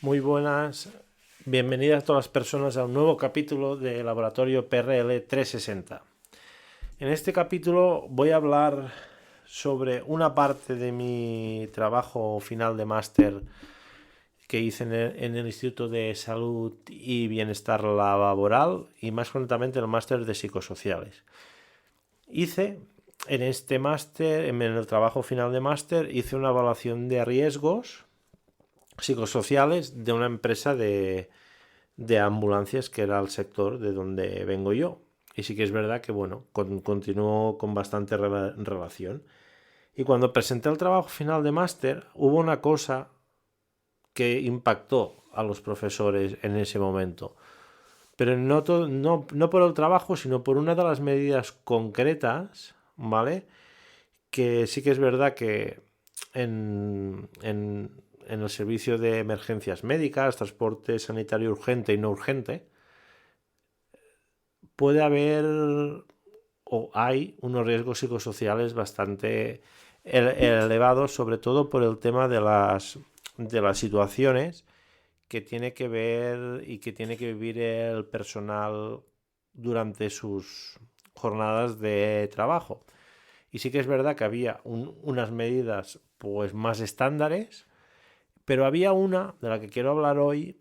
Muy buenas, bienvenidas a todas las personas a un nuevo capítulo de Laboratorio PRL 360. En este capítulo voy a hablar sobre una parte de mi trabajo final de máster que hice en el Instituto de Salud y Bienestar Laboral y más concretamente el máster de psicosociales. Hice en este máster, en el trabajo final de máster, hice una evaluación de riesgos psicosociales de una empresa de ambulancias, que era el sector de donde vengo yo. Y sí que es verdad que, bueno, continuó con bastante relación. Y cuando presenté el trabajo final de máster, hubo una cosa que impactó a los profesores en ese momento. Pero no por el trabajo, sino por una de las medidas concretas, ¿vale? Que sí que es verdad que en el servicio de emergencias médicas, transporte sanitario urgente y no urgente, puede haber o hay unos riesgos psicosociales bastante elevados, sobre todo por el tema de las situaciones que tiene que ver y que tiene que vivir el personal durante sus jornadas de trabajo. Y sí que es verdad que había unas medidas pues más estándares, pero había una de la que quiero hablar hoy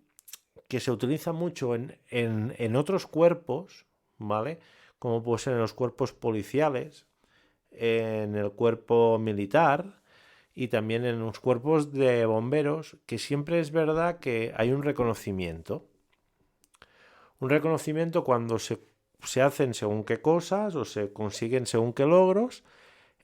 que se utiliza mucho en otros cuerpos, ¿vale? Como puede ser en los cuerpos policiales, en el cuerpo militar y también en los cuerpos de bomberos, que siempre es verdad que hay un reconocimiento. Un reconocimiento cuando se hacen según qué cosas o se consiguen según qué logros.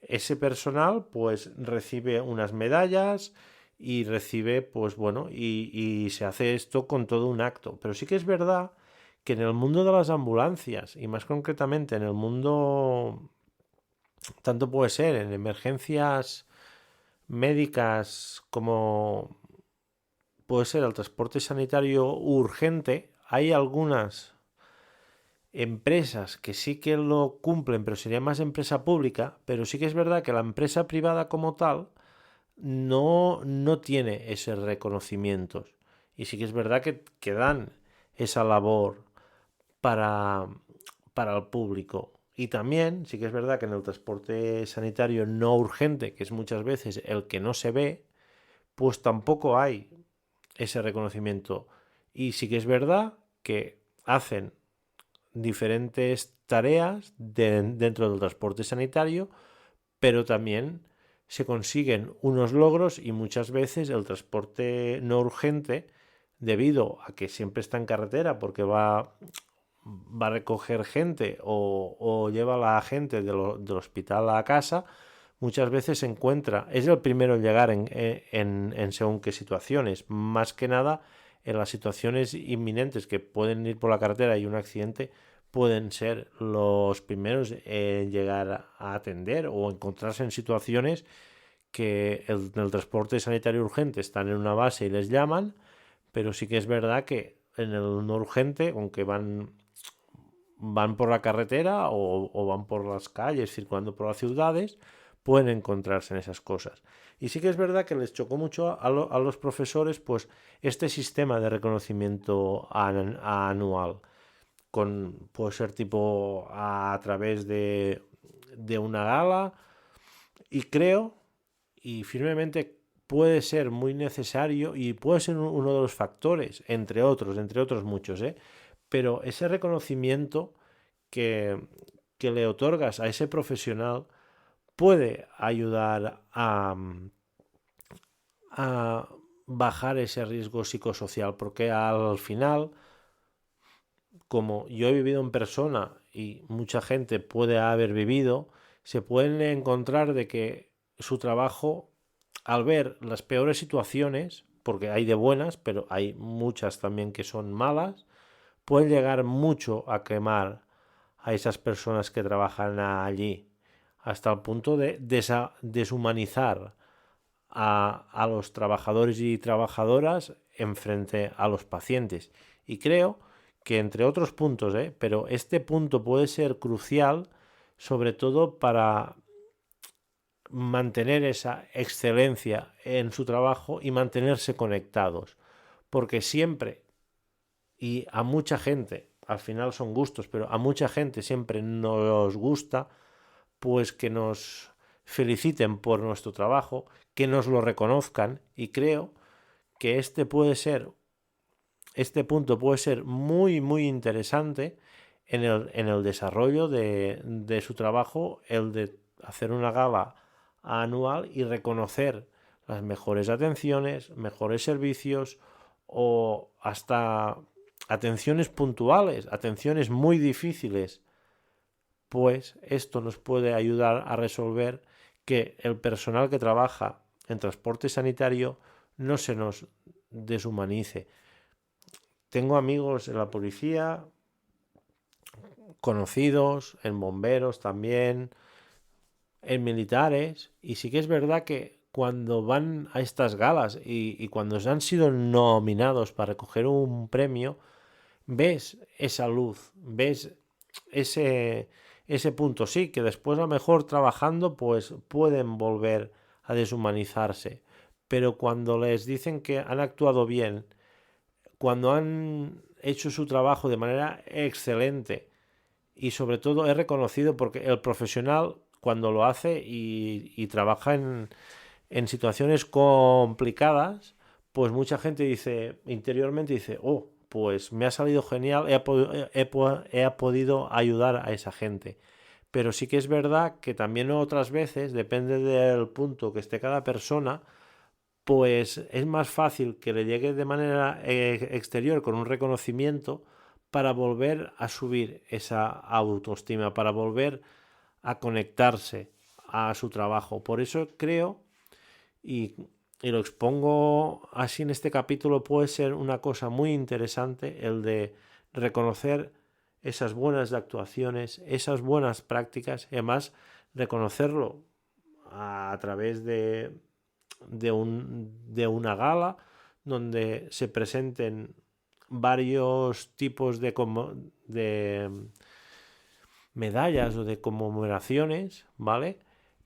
Ese personal pues recibe unas medallas y recibe pues bueno y se hace esto con todo un acto, pero sí que es verdad que en el mundo de las ambulancias y más concretamente en el mundo, tanto puede ser en emergencias médicas como puede ser el transporte sanitario urgente, hay algunas empresas que sí que lo cumplen, pero sería más empresa pública, pero sí que es verdad que la empresa privada como tal no tiene ese reconocimiento. Y sí que es verdad que dan esa labor para, para el público. Y también sí que es verdad que en el transporte sanitario no urgente, que es muchas veces el que no se ve, pues tampoco hay ese reconocimiento. Y sí que es verdad que hacen diferentes tareas dentro del transporte sanitario, pero también se consiguen unos logros y muchas veces el transporte no urgente, debido a que siempre está en carretera porque va a recoger gente o lleva a la gente del hospital a casa, muchas veces se encuentra, es el primero en llegar en según qué situaciones, más que nada en las situaciones inminentes que pueden ir por la carretera y un accidente pueden ser los primeros en llegar a atender o encontrarse en situaciones que el transporte sanitario urgente están en una base y les llaman, pero sí que es verdad que en el no urgente, aunque van por la carretera o van por las calles circulando por las ciudades, pueden encontrarse en esas cosas. Y sí que es verdad que les chocó mucho a los profesores pues este sistema de reconocimiento anual puede ser tipo a través de una gala, y creo y firmemente puede ser muy necesario y puede ser uno de los factores, entre otros muchos, ¿eh? Pero ese reconocimiento que, que le otorgas a ese profesional puede ayudar a bajar ese riesgo psicosocial, porque al final, como yo he vivido en persona y mucha gente puede haber vivido, se pueden encontrar de que su trabajo, al ver las peores situaciones, porque hay de buenas, pero hay muchas también que son malas, pueden llegar mucho a quemar a esas personas que trabajan allí, hasta el punto de deshumanizar a los trabajadores y trabajadoras en frente a los pacientes. Y creo que entre otros puntos, pero este punto puede ser crucial, sobre todo para mantener esa excelencia en su trabajo y mantenerse conectados. porque siempre, y a mucha gente, al final son gustos, pero a mucha gente siempre nos gusta, pues que nos feliciten por nuestro trabajo, que nos lo reconozcan, y creo que este punto puede ser muy, muy interesante en el desarrollo de su trabajo, el de hacer una gala anual y reconocer las mejores atenciones, mejores servicios o hasta atenciones puntuales, atenciones muy difíciles, pues esto nos puede ayudar a resolver que el personal que trabaja en transporte sanitario no se nos deshumanice. Tengo amigos en la policía, conocidos, en bomberos también, en militares, y sí que es verdad que cuando van a estas galas y cuando se han sido nominados para recoger un premio, ves esa luz, ves ese, ese punto, sí, que después a lo mejor trabajando pues pueden volver a deshumanizarse, pero cuando les dicen que han actuado bien, cuando han hecho su trabajo de manera excelente y sobre todo es reconocido porque el profesional cuando lo hace y trabaja en situaciones complicadas, pues mucha gente dice, interiormente dice, oh, pues me ha salido genial, he podido ayudar a esa gente. Pero sí que es verdad que también otras veces, depende del punto que esté cada persona, pues es más fácil que le llegue de manera exterior con un reconocimiento para volver a subir esa autoestima, para volver a conectarse a su trabajo. Por eso creo, y, y lo expongo así en este capítulo, puede ser una cosa muy interesante el de reconocer esas buenas actuaciones, esas buenas prácticas, y además reconocerlo a través de una gala donde se presenten varios tipos de medallas o de conmemoraciones, ¿vale?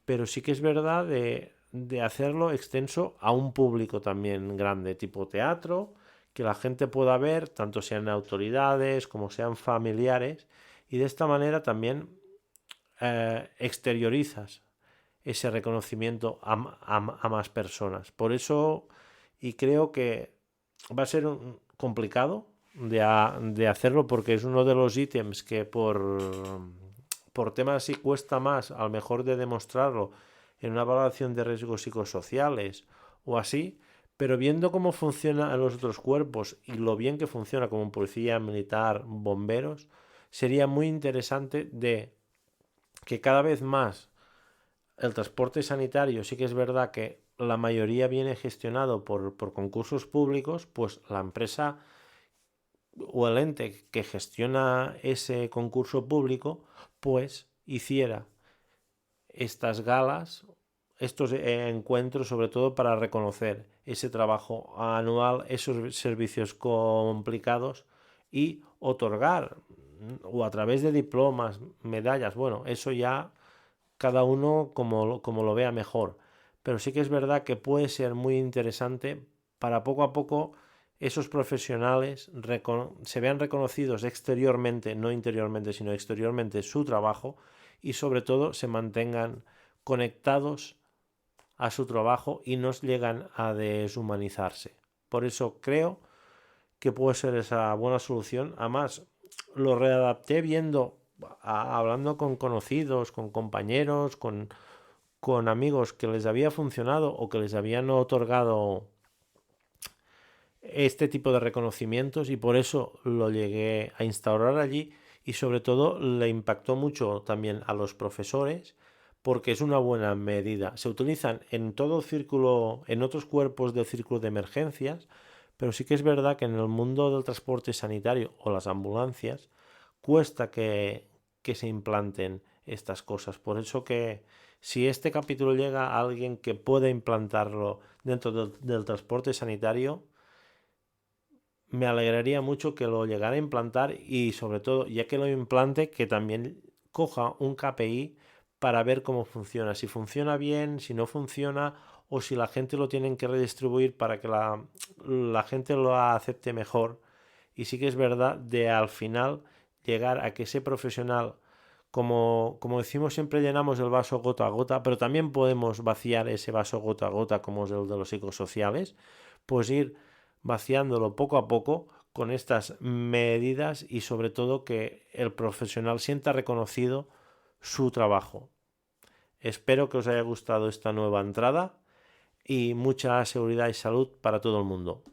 Pero sí que es verdad de hacerlo extenso a un público también grande, tipo teatro, que la gente pueda ver, tanto sean autoridades como sean familiares, y de esta manera también exteriorizas ese reconocimiento a más personas. Por eso, y creo que va a ser complicado de hacerlo porque es uno de los ítems que por temas así cuesta más, a lo mejor de demostrarlo en una evaluación de riesgos psicosociales o así, pero viendo cómo funciona en los otros cuerpos y lo bien que funciona como policía, militar, bomberos, sería muy interesante de que cada vez más el transporte sanitario, sí que es verdad que la mayoría viene gestionado por concursos públicos, pues la empresa o el ente que gestiona ese concurso público, pues hiciera estas galas, estos encuentros, sobre todo para reconocer ese trabajo anual, esos servicios complicados y otorgar, o a través de diplomas, medallas, bueno, eso ya cada uno como lo vea mejor. Pero sí que es verdad que puede ser muy interesante para poco a poco esos profesionales se vean reconocidos exteriormente, no interiormente, sino exteriormente su trabajo y sobre todo se mantengan conectados a su trabajo y no llegan a deshumanizarse. Por eso creo que puede ser esa buena solución. Además, lo readapté viendo, hablando con conocidos, con compañeros, con amigos que les había funcionado o que les habían otorgado este tipo de reconocimientos y por eso lo llegué a instaurar allí y sobre todo le impactó mucho también a los profesores porque es una buena medida. Se utilizan en todo círculo, en otros cuerpos del círculo de emergencias, pero sí que es verdad que en el mundo del transporte sanitario o las ambulancias cuesta que se implanten estas cosas. Por eso que si este capítulo llega a alguien que pueda implantarlo dentro del transporte sanitario, me alegraría mucho que lo llegara a implantar y sobre todo, ya que lo implante, que también coja un KPI para ver cómo funciona, si funciona bien, si no funciona o si la gente lo tienen que redistribuir para que la gente lo acepte mejor. Y sí que es verdad de al final llegar a que ese profesional, como decimos, siempre llenamos el vaso gota a gota, pero también podemos vaciar ese vaso gota a gota como es el de los psicosociales, pues ir vaciándolo poco a poco con estas medidas y sobre todo que el profesional sienta reconocido su trabajo. Espero que os haya gustado esta nueva entrada y mucha seguridad y salud para todo el mundo.